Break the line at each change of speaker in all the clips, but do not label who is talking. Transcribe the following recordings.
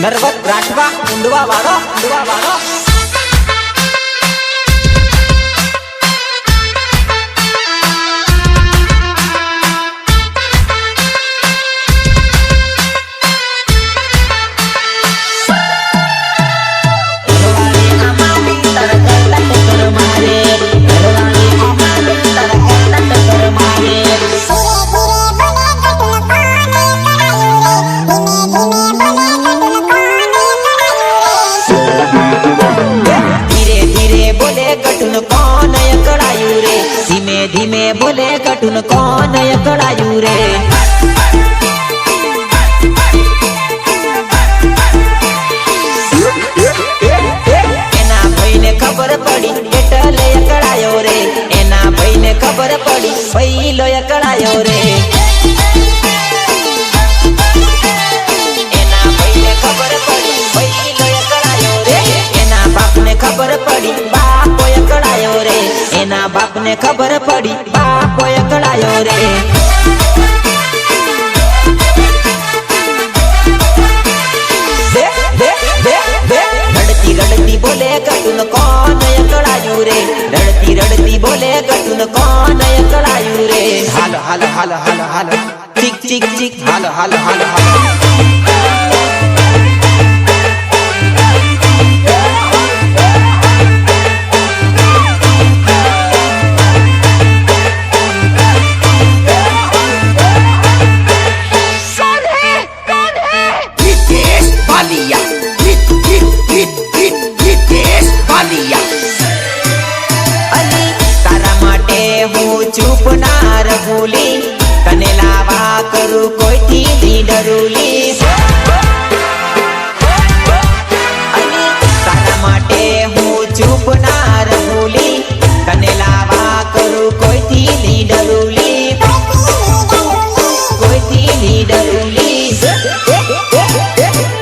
नरवत राठवा उंडवा वाड़ो धीमे बोले कटुन कौन अकड़ायू रे एना भाई ने खबर पड़ी एटले अकड़ायो रे एना भाई ने खबर पड़ी पहलो अकड़ायो रे एना भाई ने खबर पड़ी पहलो अकड़ायो रे एना बाप ने खबर पड़ी बाप अकड़ायो रे एना बाप ने खबर पड़ी बाप अकड़ायो रे रड़ती रड़ती बोले कटुन कौन अकड़ायू रे रड़ती रड़ती बोले कटुन कौन अकड़ायू रे हाल हाल हाल हाल हाल चिक चिक चिक हाल हाल हाल हाल चुप ना रघुली तने लावा करू कोई थी डरूली तारा माटे हूँ चुप ना रघुली तने लावा करू कोई थी डरूली कोई थी डरूली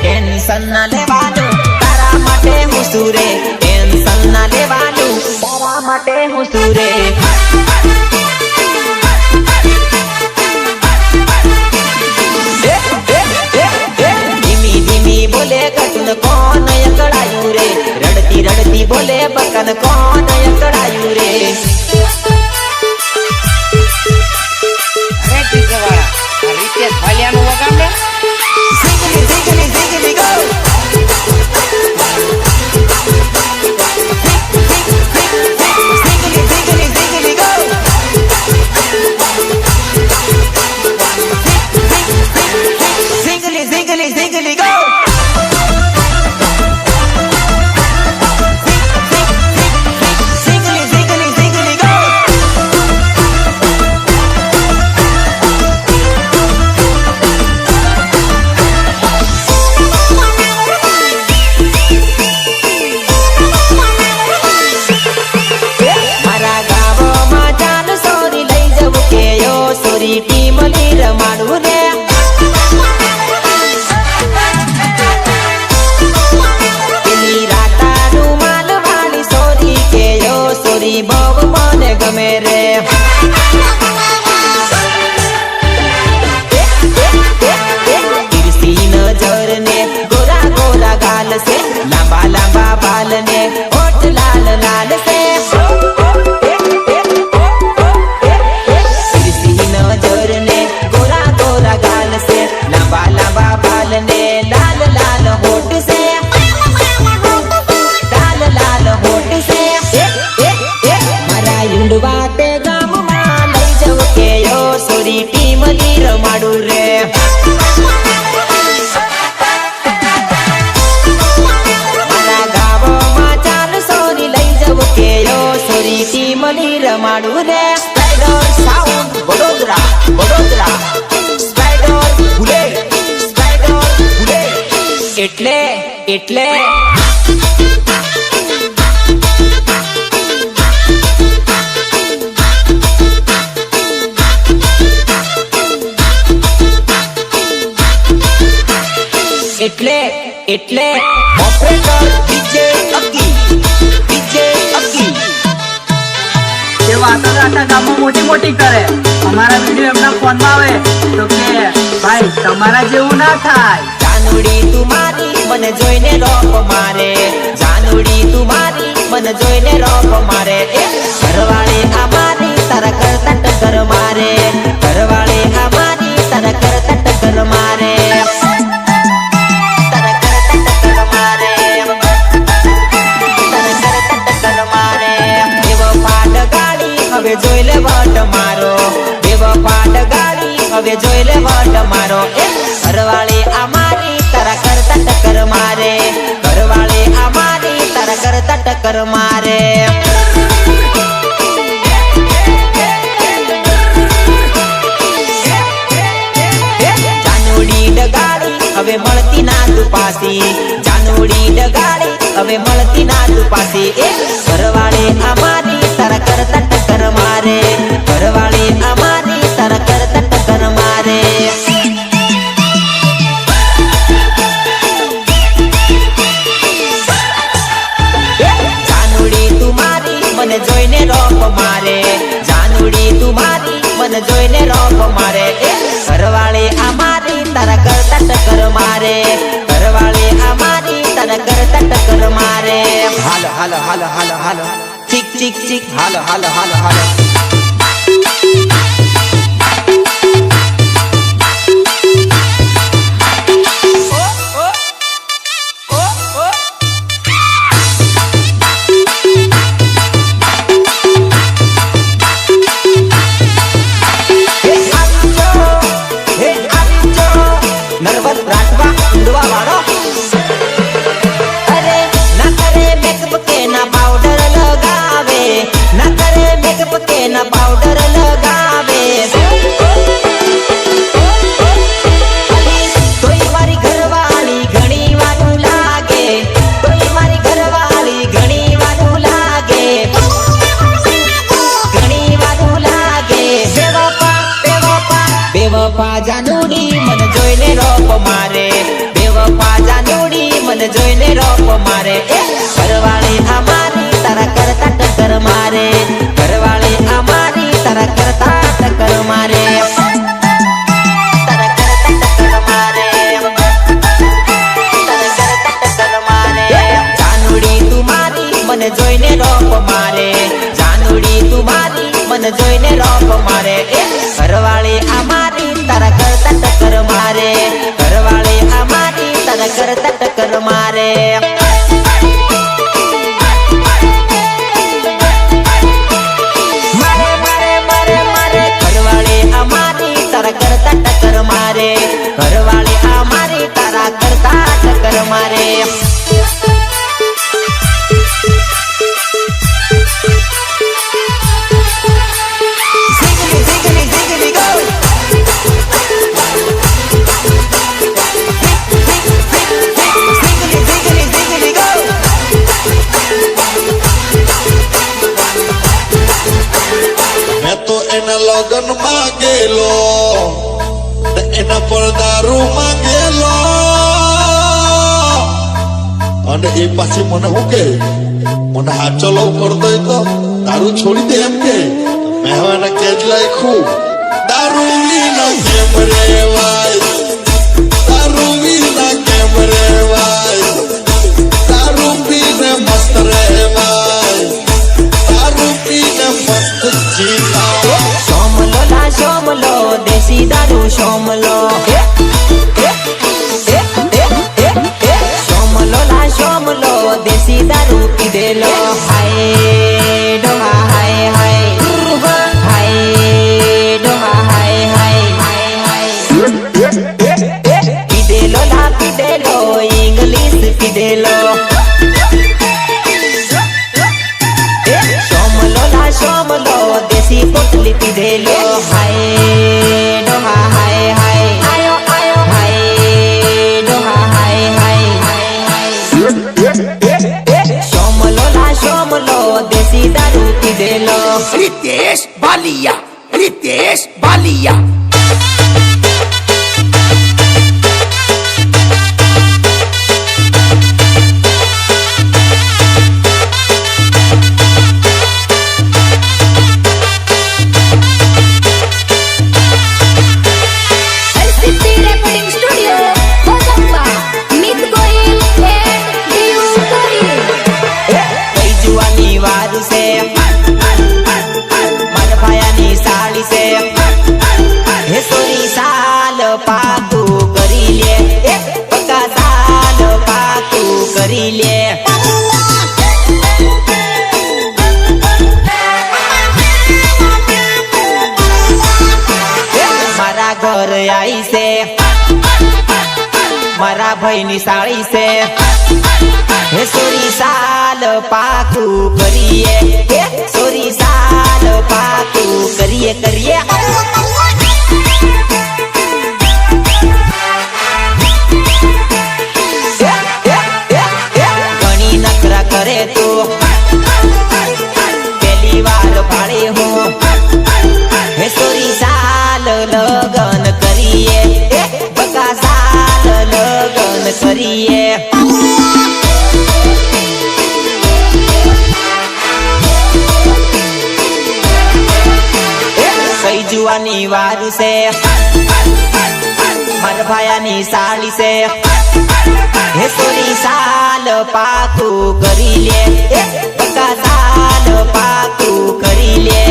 टेंशन ना लेवानो तारा माटे हूँ सूरे टेंशन ना लेवानो तारा माटे हूँ सूरे बोले कटुन कौन अकड़ायू रे रड़ती रड़ती बोले बकन कौन अकड़ायू रे
अरे ठीक है वाला रितेश भालियानो वगाम रे
सिंगली सिंगली सिंगली गो सिंगली सिंगली सिंगली गो सिंगली सिंगली सिंगली गो से लंबा लंबा बाल ने होठ लाल लाल से तिरछी नजर ने गोरा गोरा गाल से लंबा लंबा बाल ने लाल लाल होठ से लाल लाल होठ से मारा युंडवा ते गाम मा लई जव के यो सोरी टीम लीर माडू रे मनीर माडू रे spider sound Vadodara Vadodara spider bullet એટલે એટલે એટલે એટલે ઓપરેટર ડીજે અકી
वाता गामों मोटी मोटी करे हमारा वीडियो एमना फोन में आवे तो के भाई तमारा जेवू ना थाय
कानुड़ी तुम्हारी મને જોઈને રોપ મારે જાનુડી તું મારી મને જોઈને રોપ મારે એ ઘરવાળી આ મારી તારા કરતા ટક્કર મારે ઘરવાળી આ મારી તારા કરતા ટક્કર મારે તારા કરતા ટક્કર મારે તારા કરતા ટક્કર મારે એવો પાટ ગાડી હવે જોઈ લે વટ મારો એવો પાટ ગાડી હવે જોઈ લે વટ મારો એ ઘરવાળી આ મારી તારા કરતા ટક્કર મારે ઘરવાળી આ મારી તારા કરતા ટક્કર મારે જાનુડી ડગાડી હવે મળતી ના તું પાસી જાનુડી ડગાડી હવે મળતી ના તું પાસી એ ઘરવાળી આ મારી તારા કરતા ટક્કર મારે ઘરવાળી આ મારી તારા કરતા ટક્કર મારે મને જોઈને રોપ મારે જાનુડી તું મારી મને જોઈને રોપ મારે એ ઘરવાળી આ મારી તારા કરતા ટક્કર મારે ઘરવાળી આ મારી તારા કરતા ટક્કર મારે હાલો હાલો હાલો હાલો હાલો ચીક ચીક ચીક હાલો હાલો હાલો હાલો પાવડર લગાવે તોય મારી ઘરવાળી ઘણી વારું લાગે તોય મારી ઘરવાળી ઘણી વારું લાગે ઘણી વારું લાગે બેવફા જાનુડી મને જોઈને રોપ મારે બેવફા જાનુડી મને જોઈને રોપ મારે ઘરવાળી આ મારી તારા કરતા ટક્કર મારે ઘરવાળી આ મારી તારા કરતા ટક્કર મારે તારા કરતા ટક્કર મારે તારા કરતા ટક્કર મારે જાનુડી તું મારી મને જોઈને રોપ મારે જાનુડી તું મારી મને જોઈને રોપ મારે ઘરવાળી આ મારી તારા કરતા ટક્કર મારે ઘરવાળી આ મારી તારા કરતા ટક્કર મારે કરતા ટક્કર મારે ઘરવાળી આ મારી તારા કરતા ટક્કર મારે
મેં તો એના લગન માંગેલો એના પર દારૂ માંગેલો અને એ પાછી મને શું કે મને હાચો લવ કરતો તો દારૂ છોડી દે એમ કે મેં હવે એને કેજ લાખ્યું દારૂ વિના કેમ રેવાય દારૂ વિના કેમ રેવાય દારૂ પીને મસ્ત રેવાય દારૂ પીને મસ્ત જીવાય
સોમલો લા સોમલો દેશી દારૂ સોમલો સોમલો લા સોમલો દેશી દારૂ પીધેલો હાય ડોહા હાય હાય હાય ડોહા હાય હાય પીધેલો લા પીધેલો ઇંગ્લિશ પીધેલો સોમલો લા સોમલો દેશી પોટલી પીધેલો હાય ડોહા હાય હાય આયો આયો હાય ડોહા હાય હાય સોમલો લા સોમલો દેશી દારૂ પીધેલો
Ritesh Balia, Ritesh Balia.
LCT Recording Studio, Bogamba, Meet Goil
મારા ભાઈની સાળી છે હે સોરી સાલ પાકું કરીએ હે સોરી સાલ પાકું કરીએ કરીએ ઘણી નખરા કરે તો પહેલી વાર ભાડે હું હે સોરી સાલ લગન કરીએ બકા સાલ લગન કરીએ કઈ જુવાની વાર છે મારા ભાયાની સાળી છે હે સોરી સાલ પાકું કરી લે બકા સાલ પાકું કરી લે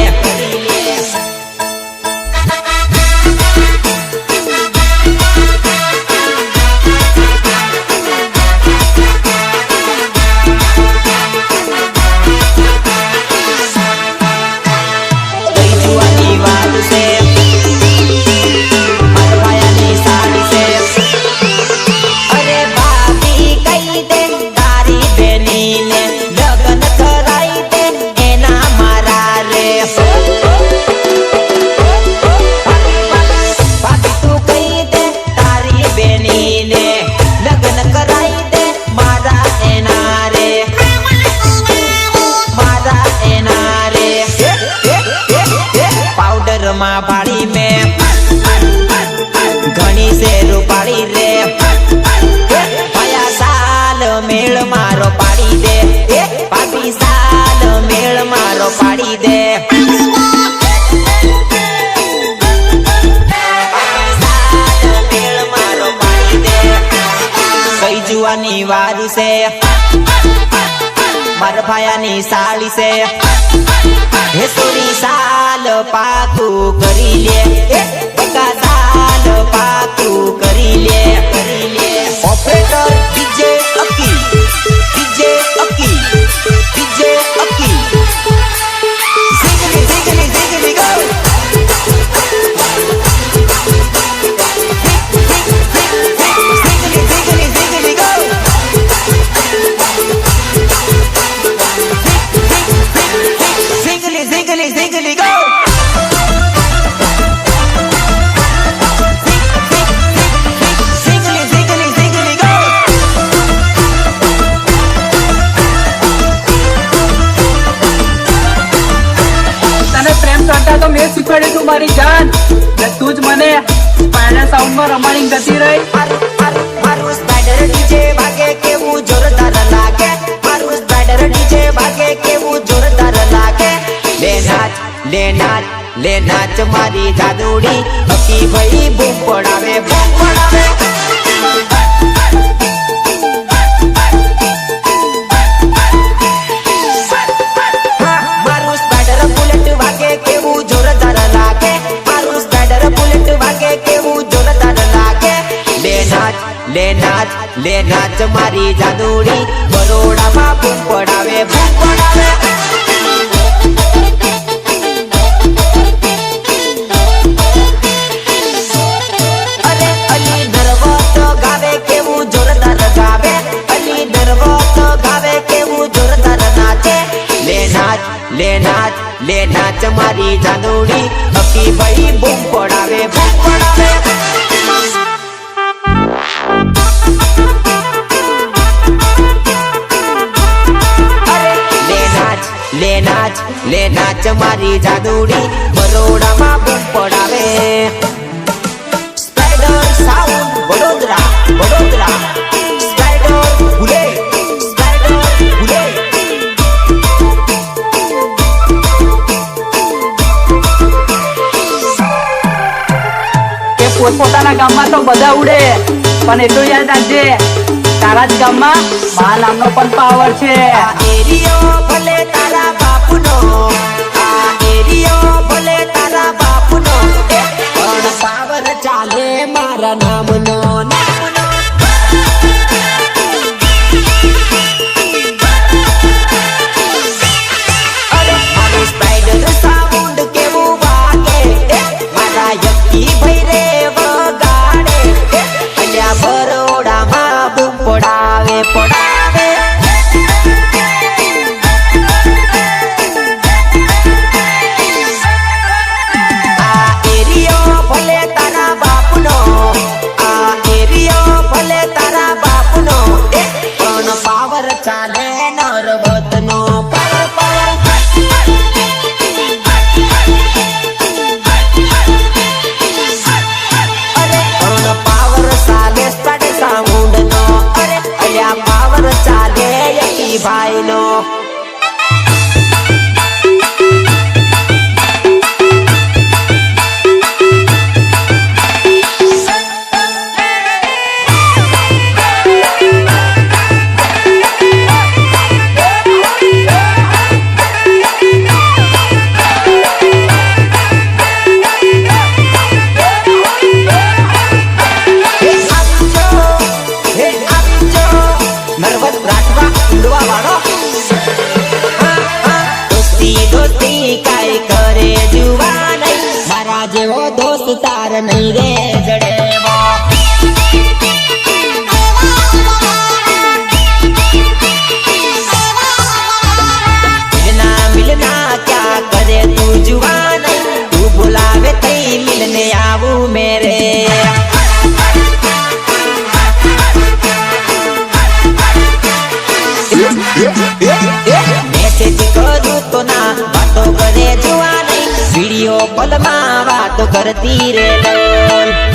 માં પાડી મેં ઘણી શેરો પાડી રે ભયા સાલ મેળ મારો પાડી દે પાપી સાલ મેળ મારો પાડી દે કઈ જુવાની વાર છે મારા ભાયાની સાળી છે હે સોરી સાલ પાકું કરી લે બકા સાલ પાકું કરી લે operator DJ Aki DJ Aki DJ Aki ziggly ziggly ziggly go ziggly ziggly ziggly go Ziggly, ziggly, ziggly, go! Ziggly, ziggly, ziggly, go!
તને પ્રેમ કરતા તો મેં શીખવાડ્યું તું મારી જાન ને તું જ મને સ્પાઈડર સાઉન્ડમાં રમાડી જતી રહી
મારું સ્પાઈડર ડીજે વાગે કેવું જોરદાર લાગે મારું સ્પાઈડર ડીજે વાગે કેવું જોરદાર લાગે લે નાચ મારી જાદુડી હકી ભાઈ બૂમ પડાવે મારું સ્પાઈડર બુલેટ વાગે કેવું જોરદાર લાગે મારું સ્પાઈડર બુલેટ વાગે કેવું જોરદાર લાગે લે નાચ મારી જાદુડી બરોડામાં બૂમ પડાવે લે નાચ મારી જાદુડી હકી ભાઈ બૂમ પડાવે લે નાચ મારી જાદુડી બરોડામાં બૂમ પડાવે સ્પાઈડર સાઉન્ડ વડોદરા સ્પાઈડર ભૂલે
પોતપોતાના ગામમાં તો બધા ઉડે પણ એટલું યાદ રાખજે તારા જ ગામમાં મા નામનો પણ પાવર છે
એરિયો ભલે તારા બાપનો આ એરિયો ભલે તારા બાપનો પણ પાવર ચાલે મારા નામનો અરે મારું સ્પાઈડર સાઉન્ડ કેવું વાગે મારા યકી ભાઈ રે વગાડે અલ્યા બરોડામાં પડાવે આ એરિયો ભલે તારા બાપનો આ એરિયો ભલે તારા બાપનો પણ પાવર ચાલે નરવતનો પાવર ચાલે યકી ભાઈ નો જેવો દોસ્ત તાર નહીં રે જડેવો મિલના ક્યા કરે તું જુવાન તું બોલાવે તઈ મિલને આવું મેરે મેસેજ કરું તો ના વાતો કરે જુવાન वीडियो कॉल में बात करती रे।